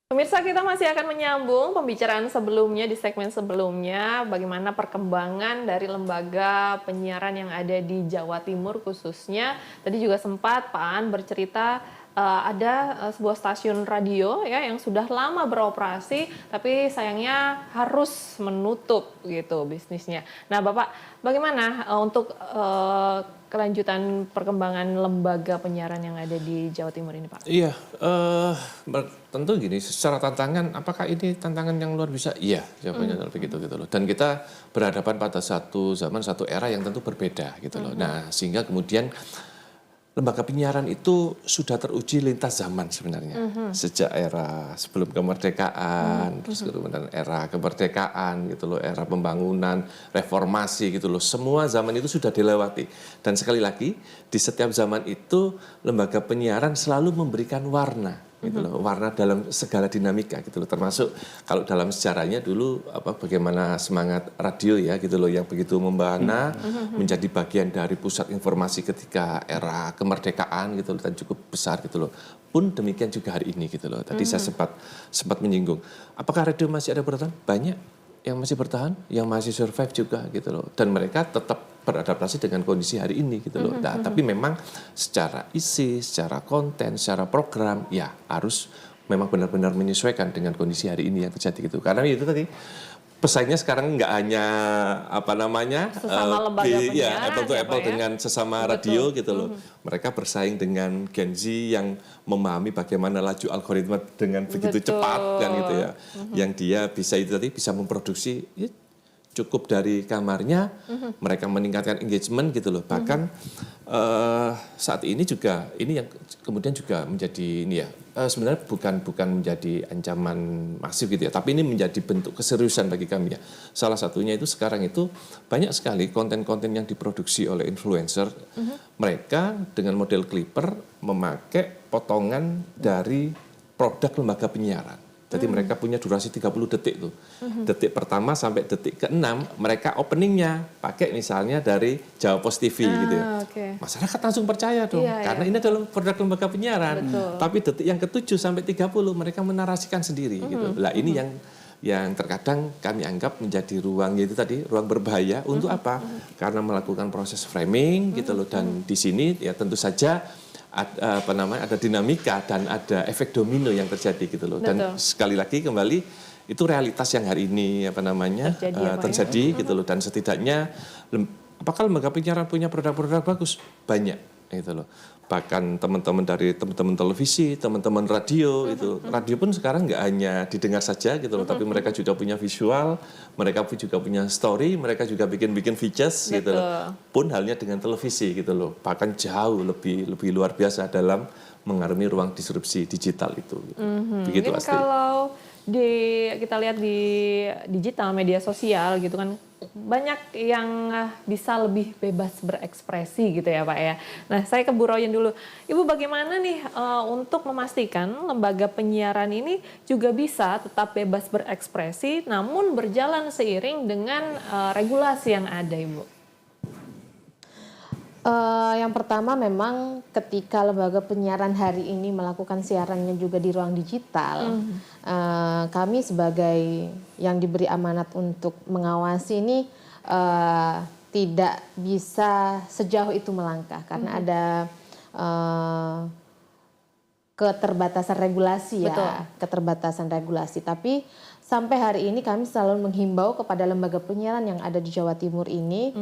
Pemirsa, kita masih akan menyambung pembicaraan sebelumnya di segmen sebelumnya, bagaimana perkembangan dari lembaga penyiaran yang ada di Jawa Timur khususnya. Tadi juga sempat Pak An bercerita ada sebuah stasiun radio ya yang sudah lama beroperasi, tapi sayangnya harus menutup gitu bisnisnya. Nah, Bapak, bagaimana untuk kelanjutan perkembangan lembaga penyiaran yang ada di Jawa Timur ini, Pak? Iya, tentu gini, secara tantangan, apakah ini tantangan yang luar biasa? Iya, jawabannya begitu gitu loh. Dan kita berhadapan pada satu zaman, satu era yang tentu berbeda gitu loh. Nah, sehingga kemudian lembaga penyiaran itu sudah teruji lintas zaman sebenarnya. Sejak era sebelum kemerdekaan, terus kemudian era kemerdekaan gitu loh, era pembangunan, reformasi gitu loh. Semua zaman itu sudah dilewati. Dan sekali lagi, di setiap zaman itu lembaga penyiaran selalu memberikan warna gitu loh, warna dalam segala dinamika gitu loh. Termasuk kalau dalam sejarahnya dulu bagaimana semangat radio ya gitu loh yang begitu membahana menjadi bagian dari pusat informasi ketika era kemerdekaan gitu loh, dan cukup besar gitu loh. Pun demikian juga hari ini gitu loh. Tadi saya sempat menyinggung, apakah radio masih ada bertahan? Banyak yang masih bertahan, yang masih survive juga gitu loh. Dan mereka tetap beradaptasi dengan kondisi hari ini gitu loh. Nah, tapi memang secara isi, secara konten, secara program ya harus memang benar-benar menyesuaikan dengan kondisi hari ini yang terjadi gitu. Karena itu tadi pesaingnya sekarang nggak hanya sesama lembaga penyiaran, apple to apple dengan sesama radio gitu loh. Mereka bersaing dengan Gen Z yang memahami bagaimana laju algoritma dengan begitu cepat kan gitu ya. Yang dia bisa itu tadi bisa memproduksi cukup dari kamarnya, mereka meningkatkan engagement gitu loh. Bahkan saat ini juga ini yang kemudian juga menjadi ini ya, sebenarnya bukan menjadi ancaman masif gitu ya, tapi ini menjadi bentuk keseriusan bagi kami ya. Salah satunya itu sekarang itu banyak sekali konten-konten yang diproduksi oleh influencer, mereka dengan model clipper memakai potongan dari produk lembaga penyiaran. Jadi mereka punya durasi 30 detik tuh. Detik pertama sampai detik ke-6 mereka openingnya pakai misalnya dari Jawa Post TV gitu ya. Okay. Masyarakat langsung percaya dong, karena ini adalah produk lembaga penyiaran. Tapi detik yang ke-7 sampai 30 mereka menarasikan sendiri gitu. Lah ini yang terkadang kami anggap menjadi ruang yaitu tadi ruang berbahaya untuk apa? Karena melakukan proses framing gitu loh, dan di sini ya tentu saja ada dinamika dan ada efek domino yang terjadi gitu loh. Dan sekali lagi kembali itu realitas yang hari ini terjadi gitu loh. Dan setidaknya apakah lembaga penyiaran punya produk-produk bagus? Banyak gitu loh. Bahkan teman-teman dari teman-teman televisi, teman-teman radio itu, radio pun sekarang nggak hanya didengar saja gitu loh, tapi mereka juga punya visual, mereka pun juga punya story, mereka juga bikin features gitu loh. Pun halnya dengan televisi gitu loh, bahkan jauh lebih luar biasa dalam mengarungi ruang disrupsi digital itu. Gitu. Begitu mungkin Astri. Kalau kita lihat di digital media sosial gitu kan, banyak yang bisa lebih bebas berekspresi gitu ya Pak ya. Nah saya ke Bu Royin dulu. Ibu bagaimana nih untuk memastikan lembaga penyiaran ini juga bisa tetap bebas berekspresi namun berjalan seiring dengan regulasi yang ada Ibu? Yang pertama memang ketika lembaga penyiaran hari ini melakukan siarannya juga di ruang digital, kami sebagai yang diberi amanat untuk mengawasi ini tidak bisa sejauh itu melangkah karena ada keterbatasan regulasi ya, keterbatasan regulasi. Tapi sampai hari ini kami selalu menghimbau kepada lembaga penyiaran yang ada di Jawa Timur ini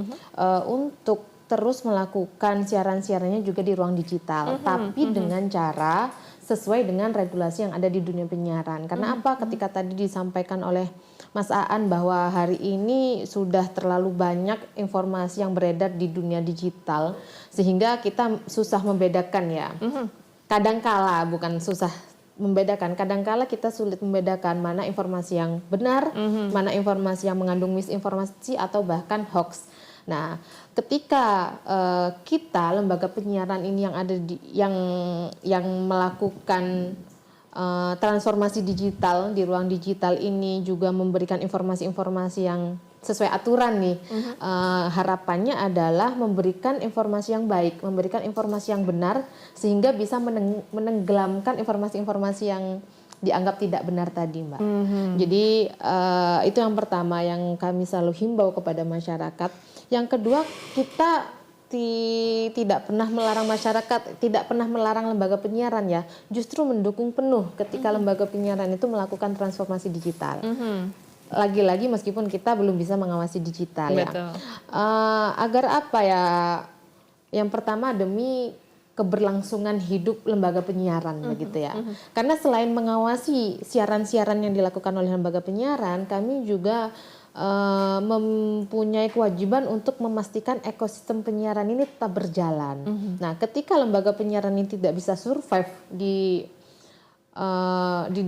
untuk terus melakukan siaran-siarannya juga di ruang digital, tapi dengan cara sesuai dengan regulasi yang ada di dunia penyiaran. Karena apa? Ketika tadi disampaikan oleh Mas Aan bahwa hari ini sudah terlalu banyak informasi yang beredar di dunia digital, sehingga kita susah membedakan ya. Kadangkala bukan susah membedakan, kadangkala kita sulit membedakan mana informasi yang benar, mana informasi yang mengandung misinformasi atau bahkan hoax. Nah, ketika kita lembaga penyiaran ini yang ada di yang melakukan transformasi digital di ruang digital ini juga memberikan informasi-informasi yang sesuai aturan nih, harapannya adalah memberikan informasi yang baik, memberikan informasi yang benar sehingga bisa menenggelamkan informasi-informasi yang dianggap tidak benar tadi, Mbak. Jadi itu yang pertama yang kami selalu himbau kepada masyarakat. Yang kedua, kita tidak pernah melarang masyarakat, tidak pernah melarang lembaga penyiaran ya, justru mendukung penuh ketika lembaga penyiaran itu melakukan transformasi digital. Lagi-lagi meskipun kita belum bisa mengawasi digital ya. Agar apa ya? Yang pertama demi keberlangsungan hidup lembaga penyiaran begitu ya. Karena selain mengawasi siaran-siaran yang dilakukan oleh lembaga penyiaran, kami juga mempunyai kewajiban untuk memastikan ekosistem penyiaran ini tetap berjalan. Nah, ketika lembaga penyiaran ini tidak bisa survive di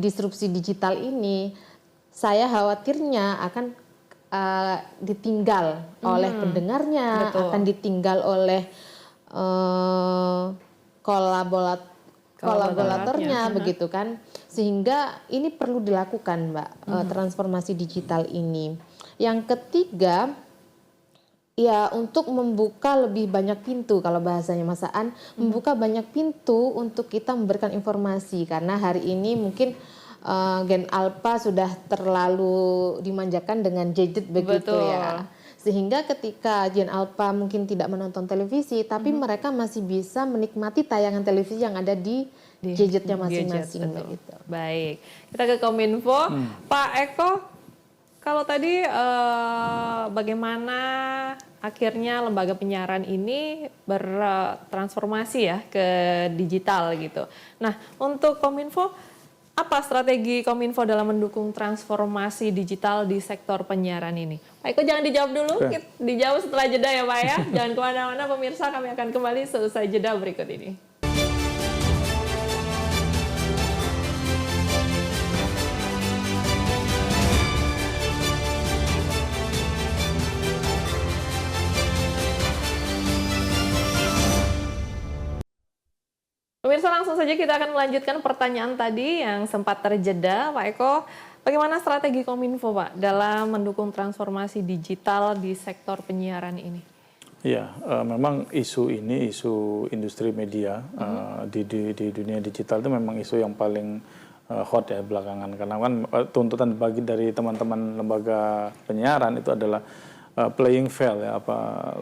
disrupsi digital ini, saya khawatirnya akan ditinggal oleh pendengarnya, akan ditinggal oleh kolaboratornya begitu kan, sehingga ini perlu dilakukan Mbak, transformasi digital ini. Yang ketiga ya untuk membuka lebih banyak pintu, kalau bahasanya Mas Aan, membuka banyak pintu untuk kita memberikan informasi, karena hari ini mungkin Gen Alpha sudah terlalu dimanjakan dengan gadget begitu ya. Sehingga ketika Gen Alpha mungkin tidak menonton televisi, tapi mereka masih bisa menikmati tayangan televisi yang ada di gadgetnya masing-masing. Gitu. Baik, kita ke Kominfo. Pak Eko, kalau tadi bagaimana akhirnya lembaga penyiaran ini bertransformasi ya ke digital gitu. Nah, untuk Kominfo, apa strategi Kominfo dalam mendukung transformasi digital di sektor penyiaran ini? Pak Eko jangan dijawab dulu, dijawab setelah jeda ya Pak ya. Jangan kemana-mana pemirsa, kami akan kembali seusai jeda berikut ini. Pemirsa, langsung saja kita akan melanjutkan pertanyaan tadi yang sempat terjeda. Pak Eko, bagaimana strategi Kominfo Pak dalam mendukung transformasi digital di sektor penyiaran ini? Iya, memang isu ini, isu industri media di dunia digital itu memang isu yang paling hot ya belakangan. Karena kan tuntutan bagi dari teman-teman lembaga penyiaran itu adalah playing field ya,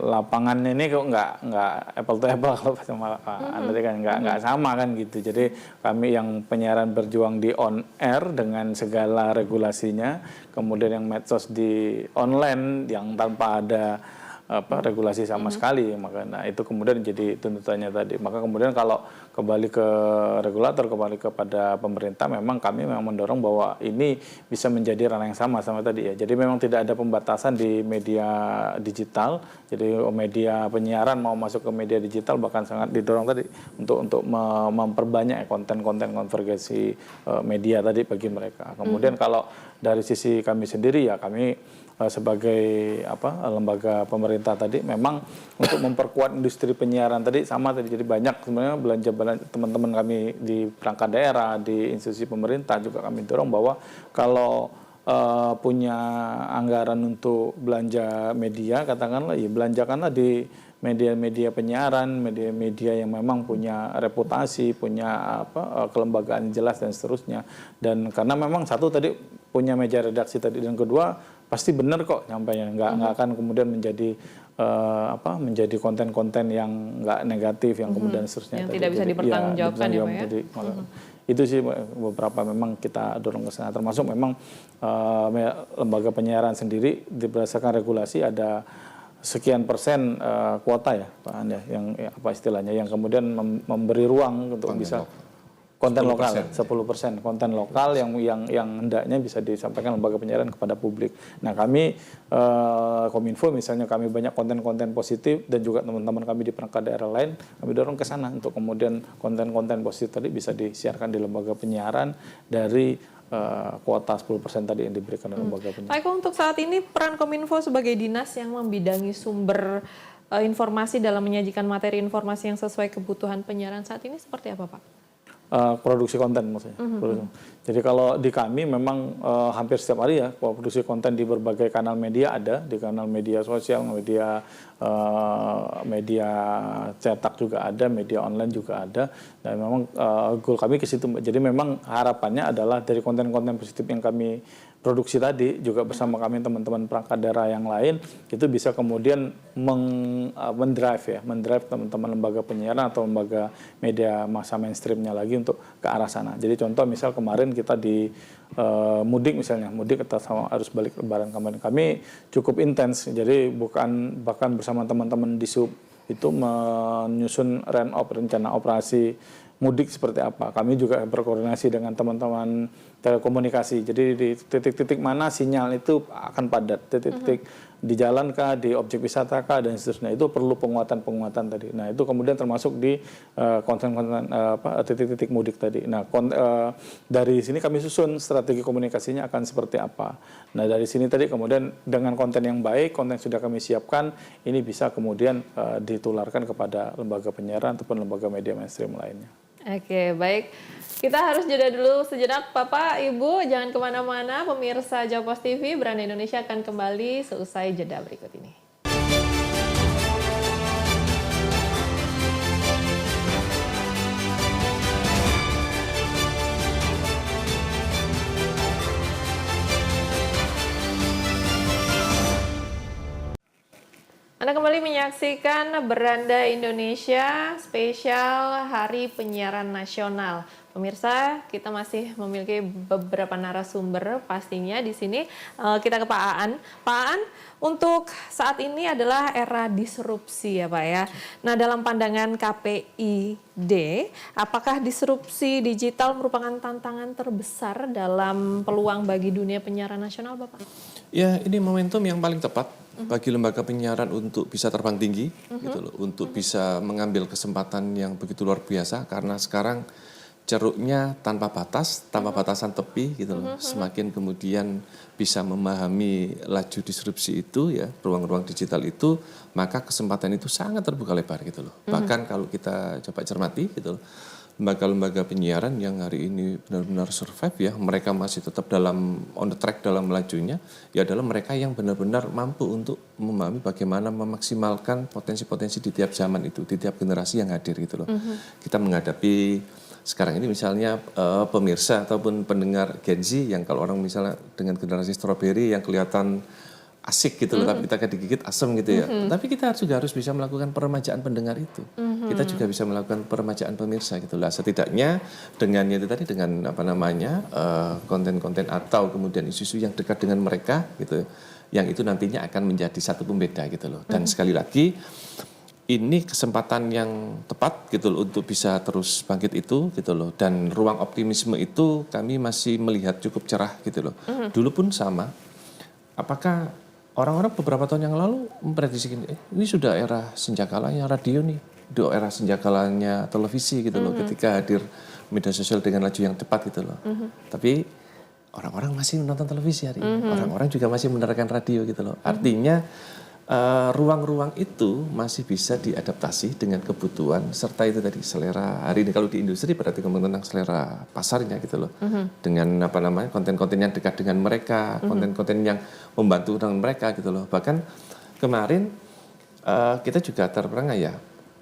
lapangan ini kok nggak apple to apple kalau sama Anda kan nggak sama kan gitu. Jadi kami yang penyiaran berjuang di on air dengan segala regulasinya, kemudian yang medsos di online yang tanpa ada regulasi sama sekali, maka itu kemudian jadi tuntutannya tadi. Maka kemudian kalau kembali ke regulator, kembali kepada pemerintah, memang kami memang mendorong bahwa ini bisa menjadi ranah yang sama tadi ya. Jadi memang tidak ada pembatasan di media digital. Jadi media penyiaran mau masuk ke media digital bahkan sangat didorong tadi untuk memperbanyak konten-konten konvergensi media tadi bagi mereka. Kemudian kalau dari sisi kami sendiri ya kami sebagai lembaga pemerintah tadi memang untuk memperkuat industri penyiaran tadi sama tadi, jadi banyak sebenarnya belanja teman-teman kami di perangkat daerah, di institusi pemerintah juga kami dorong bahwa kalau punya anggaran untuk belanja media, katakanlah ya belanjakanlah di media-media penyiaran, media-media yang memang punya reputasi, punya kelembagaan jelas dan seterusnya. Dan karena memang satu tadi punya meja redaksi tadi, dan kedua pasti benar kok nyampainya, nggak akan kemudian menjadi menjadi konten-konten yang nggak negatif yang kemudian seterusnya yang tidak bisa dipertanggungjawabkan ya Pak ya. Itu sih beberapa memang kita dorong ke sana, termasuk memang lembaga penyiaran sendiri berdasarkan regulasi ada sekian persen kuota ya Pak Anda, yang apa istilahnya, yang kemudian memberi ruang untuk bisa konten 10%. Lokal 10% konten lokal yang hendaknya bisa disampaikan lembaga penyiaran kepada publik. Nah kami Kominfo misalnya kami banyak konten-konten positif dan juga teman-teman kami di perangkat daerah lain kami dorong ke sana untuk kemudian konten-konten positif tadi bisa disiarkan di lembaga penyiaran dari kuota 10% tadi yang diberikan oleh lembaga penyiaran. Pak Eko, untuk saat ini peran Kominfo sebagai dinas yang membidangi sumber informasi dalam menyajikan materi informasi yang sesuai kebutuhan penyiaran saat ini seperti apa Pak? Produksi konten maksudnya. Jadi kalau di kami memang hampir setiap hari ya produksi konten di berbagai kanal media ada, di kanal media sosial, media cetak juga ada, media online juga ada, dan memang goal kami ke situ. Jadi memang harapannya adalah dari konten-konten positif yang kami produksi tadi juga bersama kami teman-teman perangkat daerah yang lain itu bisa kemudian mendrive teman-teman lembaga penyiaran atau lembaga media massa mainstreamnya lagi untuk ke arah sana. Jadi contoh misal kemarin kita di mudik kita sama arus balik lebaran kemarin kami cukup intens, jadi bahkan bersama teman-teman di sub itu menyusun rencana operasi mudik seperti apa. Kami juga berkoordinasi dengan teman-teman telekomunikasi. Jadi di titik-titik mana sinyal itu akan padat, titik-titik di jalan kah, di objek wisata kah, dan seterusnya. Itu perlu penguatan tadi. Nah itu kemudian termasuk di konten-konten titik-titik mudik tadi. Nah dari sini kami susun strategi komunikasinya akan seperti apa. Nah dari sini tadi kemudian dengan konten yang baik, konten sudah kami siapkan, ini bisa kemudian ditularkan kepada lembaga penyiaran ataupun lembaga media mainstream lainnya. Oke, baik. Kita harus jeda dulu sejenak, Bapak, Ibu. Jangan kemana-mana, pemirsa Jawpos TV, Beranda Indonesia akan kembali seusai jeda berikut ini. Anda kembali menyaksikan Beranda Indonesia spesial Hari Penyiaran Nasional. pemirsa, kita masih memiliki beberapa narasumber pastinya di sini. Kita ke Pak Aan. Pak Aan, untuk saat ini adalah era disrupsi ya Pak ya. Nah, dalam pandangan KPID, apakah disrupsi digital merupakan tantangan terbesar dalam peluang bagi dunia penyiaran nasional Bapak? Ya, ini momentum yang paling tepat bagi lembaga penyiaran untuk bisa terbang tinggi, gitu loh, untuk bisa mengambil kesempatan yang begitu luar biasa karena sekarang ceruknya tanpa batas, tanpa batasan tepi, gitu loh. Semakin kemudian bisa memahami laju disrupsi itu, ya, ruang-ruang digital itu, maka kesempatan itu sangat terbuka lebar, gitu loh. Bahkan kalau kita coba cermati, gitu loh, lembaga-lembaga penyiaran yang hari ini benar-benar survive, ya, mereka masih tetap dalam on the track dalam melajunya, ya adalah mereka yang benar-benar mampu untuk memahami bagaimana memaksimalkan potensi-potensi di tiap zaman itu, di tiap generasi yang hadir, gitu loh. Kita menghadapi sekarang ini misalnya pemirsa ataupun pendengar Gen Z yang kalau orang misalnya dengan generasi strawberry yang kelihatan asik gitu loh, tapi kita digigit asem gitu ya. Tapi kita juga harus bisa melakukan peremajaan pendengar itu. Kita juga bisa melakukan peremajaan pemirsa gitu lah. Setidaknya dengan itu tadi, dengan apa namanya konten-konten atau kemudian isu-isu yang dekat dengan mereka gitu, yang itu nantinya akan menjadi satu pembeda gitu loh. Dan sekali lagi ini kesempatan yang tepat gitu loh untuk bisa terus bangkit itu gitu loh, dan ruang optimisme itu kami masih melihat cukup cerah gitu loh. Dulu pun sama. Apakah orang-orang beberapa tahun yang lalu memprediksi ini sudah era senjakalanya radio nih, udah era senjakalanya televisi gitu loh, ketika hadir media sosial dengan laju yang cepat gitu loh. Tapi orang-orang masih menonton televisi hari ini, orang-orang juga masih mendengarkan radio gitu loh. Artinya ruang-ruang itu masih bisa diadaptasi dengan kebutuhan serta itu tadi selera hari ini. Kalau di industri berarti ngomong tentang selera pasarnya gitu loh, dengan apa namanya konten-konten yang dekat dengan mereka, konten-konten yang membantu dengan mereka gitu loh. Bahkan kemarin kita juga terperangah ya,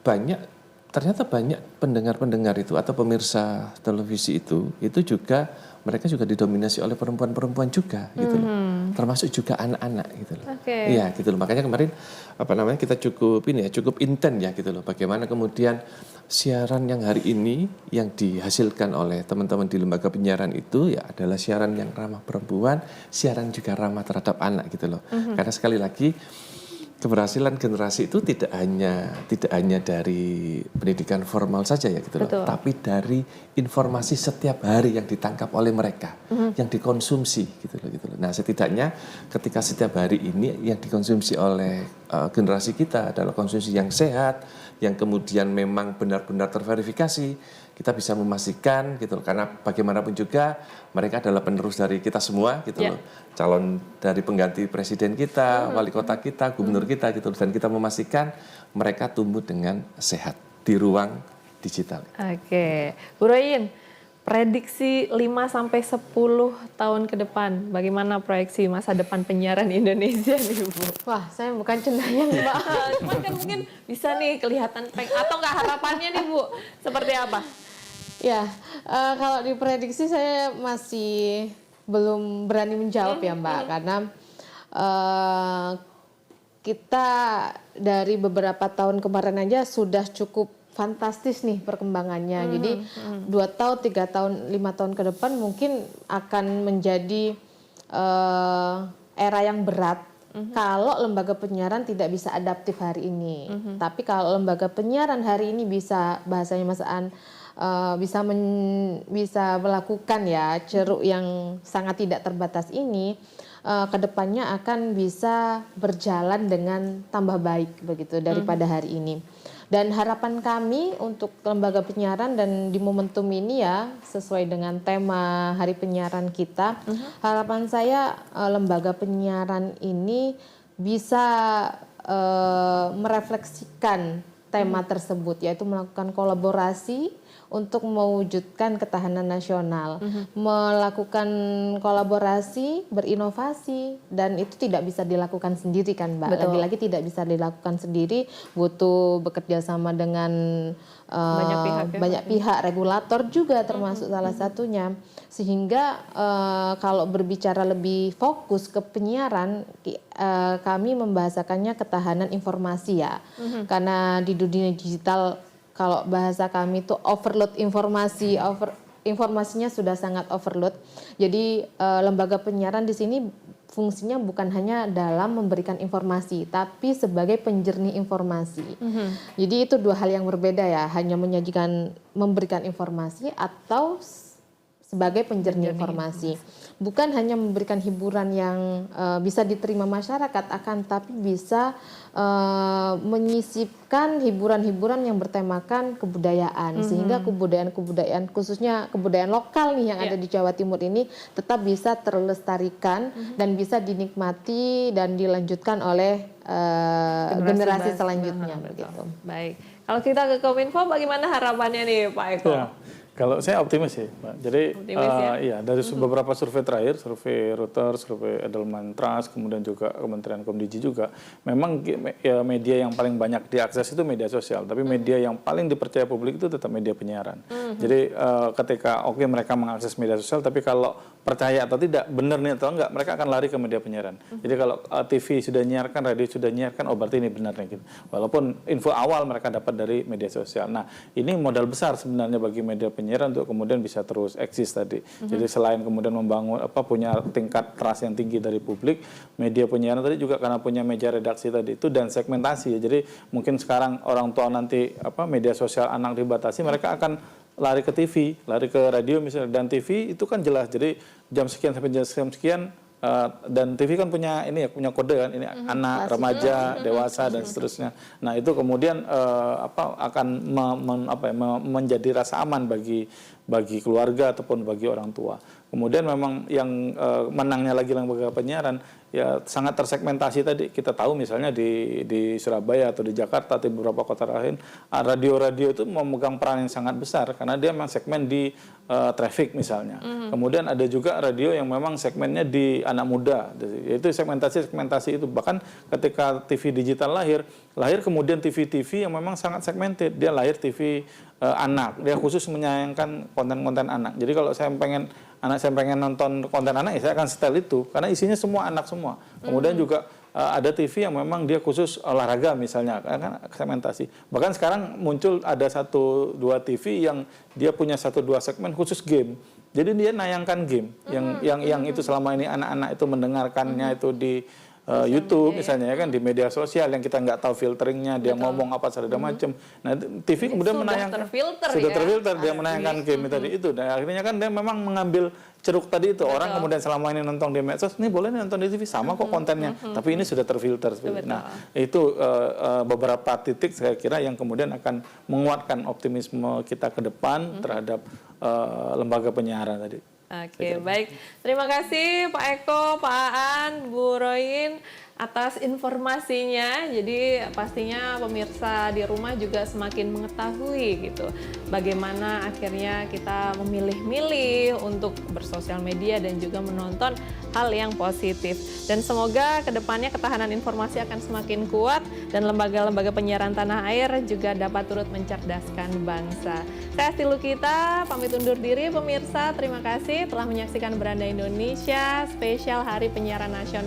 ternyata banyak pendengar-pendengar itu atau pemirsa televisi itu juga mereka juga didominasi oleh perempuan-perempuan juga gitu loh. Termasuk juga anak-anak gitu loh. Iya gitu loh. Makanya kemarin apa namanya kita cukup intens ya gitu loh. Bagaimana kemudian siaran yang hari ini yang dihasilkan oleh teman-teman di lembaga penyiaran itu ya adalah siaran yang ramah perempuan, siaran juga ramah terhadap anak gitu loh. Karena sekali lagi keberhasilan generasi itu tidak hanya dari pendidikan formal saja ya gitu loh, tapi dari informasi setiap hari yang ditangkap oleh mereka, yang dikonsumsi gitu loh. Nah, setidaknya ketika setiap hari ini yang dikonsumsi oleh generasi kita adalah konsumsi yang sehat, yang kemudian memang benar-benar terverifikasi, kita bisa memastikan gitu loh, karena bagaimanapun juga mereka adalah penerus dari kita semua gitu loh, calon dari pengganti presiden kita, wali kota kita, gubernur kita gitu loh, dan kita memastikan mereka tumbuh dengan sehat di ruang digital. Oke, Bu Royin, prediksi 5-10 tahun ke depan, bagaimana proyeksi masa depan penyiaran Indonesia nih Bu? Wah, saya bukan cenayang Mbak. Cuman kan mungkin bisa nih kelihatan atau nggak harapannya nih Bu, seperti apa? Ya, kalau diprediksi saya masih belum berani menjawab ya Mbak, karena kita dari beberapa tahun kemarin aja sudah cukup fantastis nih perkembangannya. Jadi 2 tahun, 3 tahun, 5 tahun ke depan mungkin akan menjadi era yang berat kalau lembaga penyiaran tidak bisa adaptif hari ini. Tapi kalau lembaga penyiaran hari ini bisa, bahasanya Mas Aan, bisa melakukan ya ceruk yang sangat tidak terbatas ini, kedepannya akan bisa berjalan dengan tambah baik begitu daripada hari ini. Dan harapan kami untuk lembaga penyiaran dan di momentum ini ya sesuai dengan tema Hari Penyiaran kita, harapan saya lembaga penyiaran ini bisa merefleksikan tema tersebut, yaitu melakukan kolaborasi untuk mewujudkan ketahanan nasional, melakukan kolaborasi, berinovasi, dan itu tidak bisa dilakukan sendiri kan Mbak. Lagi-lagi tidak bisa dilakukan sendiri, butuh bekerja sama dengan banyak pihak, regulator juga termasuk salah satunya. Sehingga kalau berbicara lebih fokus ke penyiaran, kami membahasakannya ketahanan informasi ya, karena di dunia digital kalau bahasa kami itu overload informasi, informasinya sudah sangat overload. Jadi lembaga penyiaran di sini fungsinya bukan hanya dalam memberikan informasi, tapi sebagai penjernih informasi. Jadi itu dua hal yang berbeda ya, hanya memberikan informasi atau sebagai penjernih informasi. Bukan hanya memberikan hiburan yang bisa diterima masyarakat, akan tapi bisa menyisipkan hiburan-hiburan yang bertemakan kebudayaan, sehingga kebudayaan khususnya kebudayaan lokal nih yang ada di Jawa Timur ini tetap bisa terlestarikan dan bisa dinikmati dan dilanjutkan oleh generasi selanjutnya begitu. Baik. Kalau kita ke Kominfo, bagaimana harapannya nih Pak Eko? Ya. Kalau saya optimis sih, Pak. Jadi iya, dari beberapa survei terakhir, survei Reuters, survei Edelman Trust, kemudian juga Kementerian Komdigi juga, memang ya, media yang paling banyak diakses itu media sosial, tapi media yang paling dipercaya publik itu tetap media penyiaran. Jadi ketika mereka mengakses media sosial, tapi kalau percaya atau tidak, benar nih atau enggak, mereka akan lari ke media penyiaran. Jadi kalau TV sudah nyiarkan, radio sudah nyiarkan, oh berarti ini benar nih gitu. Walaupun info awal mereka dapat dari media sosial. Nah, ini modal besar sebenarnya bagi media penyiaran untuk kemudian bisa terus eksis tadi. Jadi selain kemudian membangun punya tingkat trust yang tinggi dari publik, media penyiaran tadi juga karena punya meja redaksi tadi itu dan segmentasi ya. Jadi mungkin sekarang orang tua nanti media sosial anak dibatasi, mereka akan lari ke TV, lari ke radio misalnya, dan TV itu kan jelas. Jadi jam sekian sampai jam sekian dan TV kan punya punya kode kan, ini anak, remaja, dewasa dan seterusnya. Nah, itu kemudian akan menjadi rasa aman bagi keluarga ataupun bagi orang tua. Kemudian memang yang menangnya lagi lembaga penyiaran ya sangat tersegmentasi tadi. Kita tahu misalnya di Surabaya atau di Jakarta atau di beberapa kota lain, radio-radio itu memegang peran yang sangat besar karena dia memang segmen di traffic misalnya. Kemudian ada juga radio yang memang segmennya di anak muda. Yaitu segmentasi itu. Bahkan ketika TV digital lahir kemudian TV-TV yang memang sangat segmented. Dia lahir TV anak. Dia khusus menyayangkan konten-konten anak. Jadi kalau saya pengen nonton konten anak, ya saya akan setel itu karena isinya semua anak semua. Kemudian juga ada TV yang memang dia khusus olahraga misalnya, kan segmentasi. Bahkan sekarang muncul ada 1-2 TV yang dia punya 1-2 segmen khusus game. Jadi dia nayangkan game yang itu selama ini anak-anak itu mendengarkannya itu di YouTube misalnya ya kan, di media sosial yang kita nggak tahu filteringnya, dia ngomong apa segala macam. Nah, TV kemudian menayangkan sudah terfilter dia menayangkan game tadi itu. Dan akhirnya kan dia memang mengambil ceruk tadi itu. Orang kemudian selama ini nonton di medsos, ini boleh nih nonton di TV sama kok kontennya, tapi ini sudah terfilter. Nah, itu beberapa titik saya kira yang kemudian akan menguatkan optimisme kita ke depan terhadap lembaga penyiaran tadi. Oke, baik. Terima kasih Pak Eko, Pak Aan, Bu Royin atas informasinya. Jadi pastinya pemirsa di rumah juga semakin mengetahui gitu bagaimana akhirnya kita memilih-milih untuk bersosial media dan juga menonton hal yang positif. Dan semoga kedepannya ketahanan informasi akan semakin kuat dan lembaga-lembaga penyiaran tanah air juga dapat turut mencerdaskan bangsa. Saya Asti Lukita, pamit undur diri pemirsa. Terima kasih telah menyaksikan Beranda Indonesia spesial Hari Penyiaran Nasional